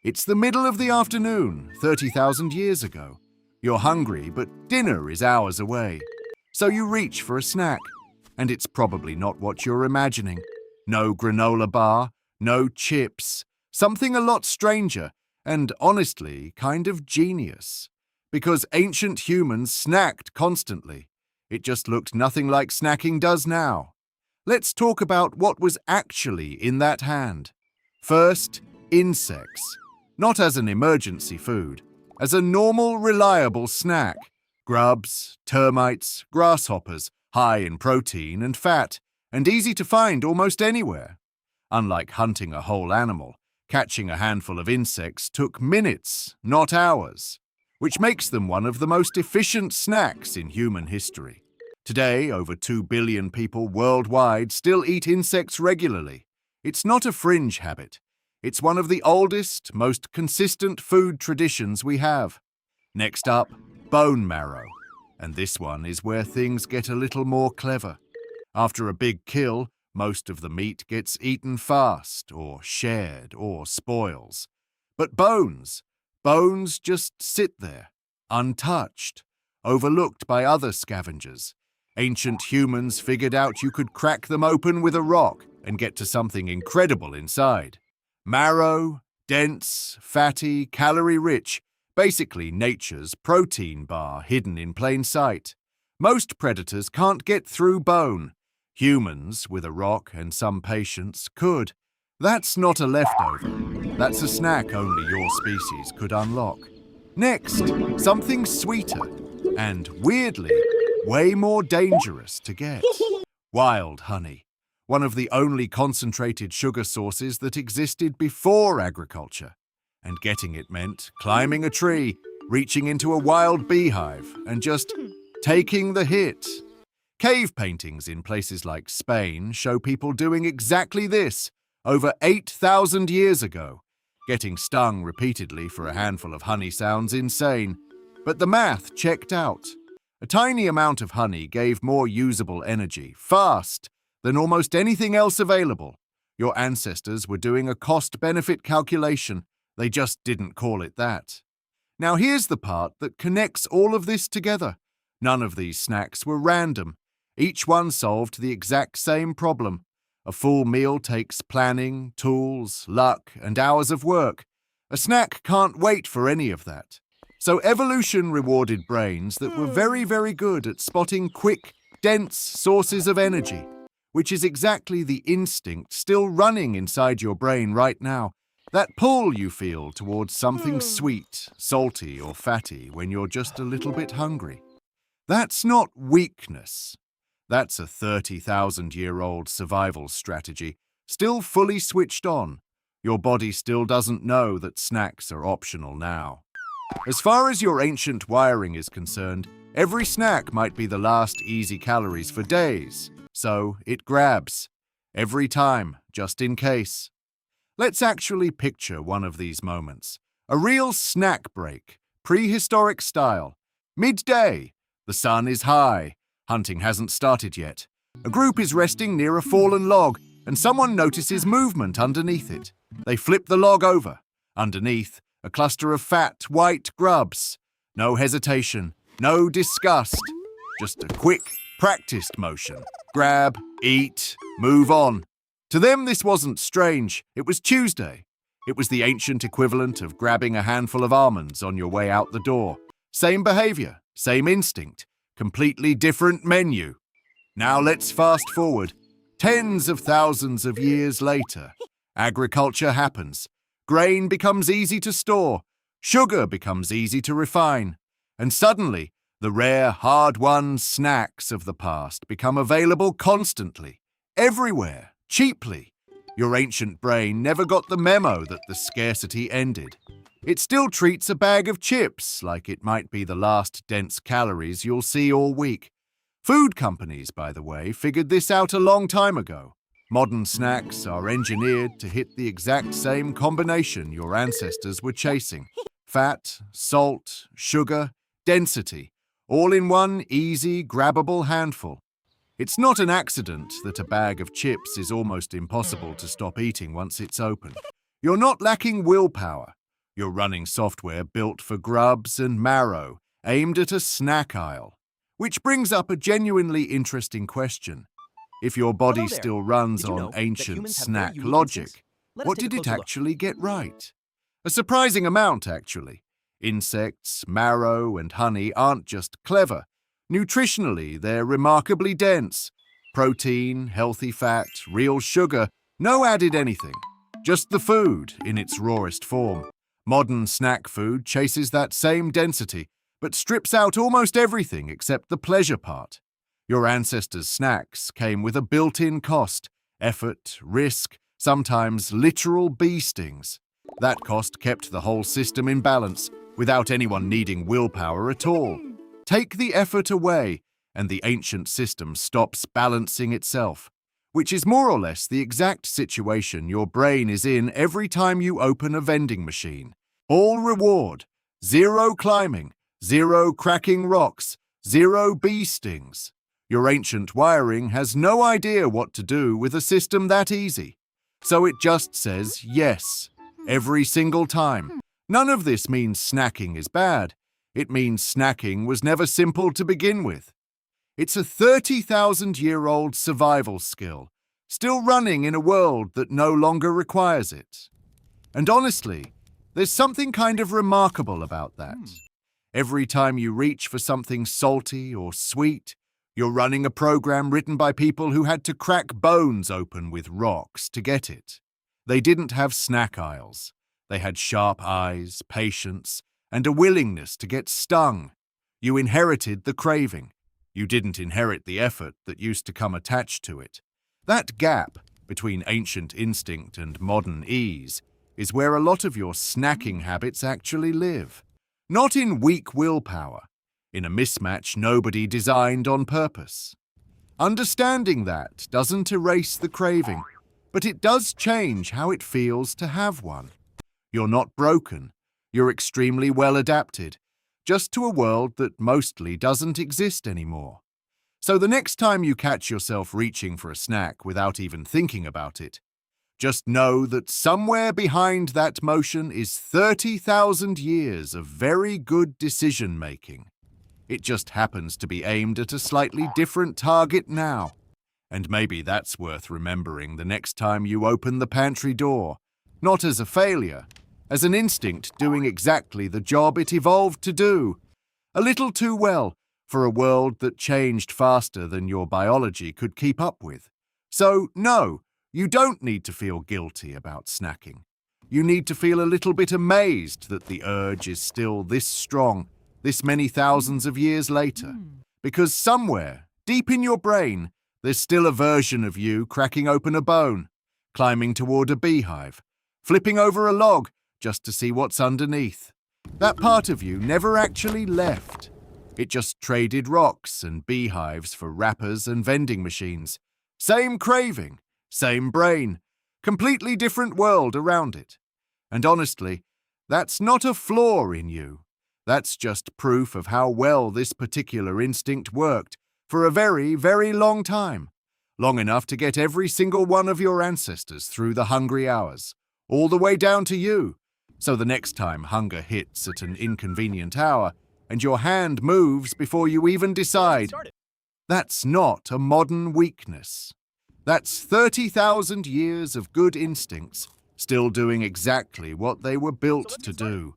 It's the middle of the afternoon, 30,000 years ago. You're hungry, but dinner is hours away. So you reach for a snack, and it's probably not what you're imagining. No granola bar, no chips, something a lot stranger, and honestly, kind of genius. Because ancient humans snacked constantly. It just looked nothing like snacking does now. Let's talk about what was actually in that hand. First, insects. Not as an emergency food, as a normal, reliable snack. Grubs, termites, grasshoppers, high in protein and fat, and easy to find almost anywhere. Unlike hunting a whole animal, catching a handful of insects took minutes, not hours, which makes them one of the most efficient snacks in human history. Today, over 2 billion people worldwide still eat insects regularly. It's not a fringe habit. It's one of the oldest, most consistent food traditions we have. Next up, bone marrow. And this one is where things get a little more clever. After a big kill, most of the meat gets eaten fast, or shared, or spoils. But bones just sit there, untouched, overlooked by other scavengers. Ancient humans figured out you could crack them open with a rock and get to something incredible inside. Marrow, dense, fatty, calorie-rich, basically nature's protein bar hidden in plain sight. Most predators can't get through bone. Humans, with a rock and some patience, could. That's not a leftover. That's a snack only your species could unlock. Next, something sweeter and, weirdly, way more dangerous to get. Wild honey. One of the only concentrated sugar sources that existed before agriculture. And getting it meant climbing a tree, reaching into a wild beehive, and just taking the hit. Cave paintings in places like Spain show people doing exactly this over 8,000 years ago. Getting stung repeatedly for a handful of honey sounds insane, but the math checked out. A tiny amount of honey gave more usable energy, fast, than almost anything else available. Your ancestors were doing a cost-benefit calculation. They just didn't call it that. Now here's the part that connects all of this together. None of these snacks were random. Each one solved the exact same problem. A full meal takes planning, tools, luck, and hours of work. A snack can't wait for any of that. So evolution rewarded brains that were very, very good at spotting quick, dense sources of energy, which is exactly the instinct still running inside your brain right now. That pull you feel towards something sweet, salty, or fatty when you're just a little bit hungry. That's not weakness. That's a 30,000-year-old survival strategy, still fully switched on. Your body still doesn't know that snacks are optional now. As far as your ancient wiring is concerned, every snack might be the last easy calories for days, so it grabs. Every time, just in case. Let's actually picture one of these moments. A real snack break, prehistoric style. Midday. The sun is high. Hunting hasn't started yet. A group is resting near a fallen log, and someone notices movement underneath it. They flip the log over. Underneath, a cluster of fat, white grubs. No hesitation, no disgust. Just a quick, practiced motion. Grab, eat, move on. To them, this wasn't strange. It was Tuesday. It was the ancient equivalent of grabbing a handful of almonds on your way out the door. Same behavior, same instinct, completely different menu. Now let's fast forward. Tens of thousands of years later, agriculture happens. Grain becomes easy to store. Sugar becomes easy to refine. And suddenly, the rare, hard-won snacks of the past become available constantly, everywhere, cheaply. Your ancient brain never got the memo that the scarcity ended. It still treats a bag of chips like it might be the last dense calories you'll see all week. Food companies, by the way, figured this out a long time ago. Modern snacks are engineered to hit the exact same combination your ancestors were chasing. Fat, salt, sugar, density, all in one easy, grabbable handful. It's not an accident that a bag of chips is almost impossible to stop eating once it's open. You're not lacking willpower. You're running software built for grubs and marrow, aimed at a snack aisle. Which brings up a genuinely interesting question. If your body Hello there. still runs Did you know on that ancient humans have very snack unique logic, instincts? Let us what take a did it closer look. actually get right? A surprising amount, actually. Insects, marrow, and honey aren't just clever. Nutritionally, they're remarkably dense. Protein, healthy fat, real sugar, no added anything. Just the food in its rawest form. Modern snack food chases that same density, but strips out almost everything except the pleasure part. Your ancestors' snacks came with a built-in cost, effort, risk, sometimes literal bee stings. That cost kept the whole system in balance, without anyone needing willpower at all. Take the effort away, and the ancient system stops balancing itself, which is more or less the exact situation your brain is in every time you open a vending machine. All reward, zero climbing, zero cracking rocks, zero bee stings. Your ancient wiring has no idea what to do with a system that easy. So it just says yes, every single time. None of this means snacking is bad. It means snacking was never simple to begin with. It's a 30,000-year-old survival skill, still running in a world that no longer requires it. And honestly, there's something kind of remarkable about that. Every time you reach for something salty or sweet, you're running a program written by people who had to crack bones open with rocks to get it. They didn't have snack aisles. They had sharp eyes, patience, and a willingness to get stung. You inherited the craving. You didn't inherit the effort that used to come attached to it. That gap between ancient instinct and modern ease is where a lot of your snacking habits actually live. Not in weak willpower, in a mismatch nobody designed on purpose. Understanding that doesn't erase the craving, but it does change how it feels to have one. You're not broken. You're extremely well adapted, just to a world that mostly doesn't exist anymore. So the next time you catch yourself reaching for a snack without even thinking about it, just know that somewhere behind that motion is 30,000 years of very good decision-making. It just happens to be aimed at a slightly different target now. And maybe that's worth remembering the next time you open the pantry door, not as a failure, as an instinct doing exactly the job it evolved to do. A little too well for a world that changed faster than your biology could keep up with. So, no, you don't need to feel guilty about snacking. You need to feel a little bit amazed that the urge is still this strong, this many thousands of years later. Because somewhere, deep in your brain, there's still a version of you cracking open a bone, climbing toward a beehive, flipping over a log just to see what's underneath. That part of you never actually left. It just traded rocks and beehives for wrappers and vending machines. Same craving, same brain, completely different world around it. And honestly, that's not a flaw in you. That's just proof of how well this particular instinct worked for a very, very long time. Long enough to get every single one of your ancestors through the hungry hours, all the way down to you. So the next time hunger hits at an inconvenient hour and your hand moves before you even decide, that's not a modern weakness. That's 30,000 years of good instincts still doing exactly what they were built to do.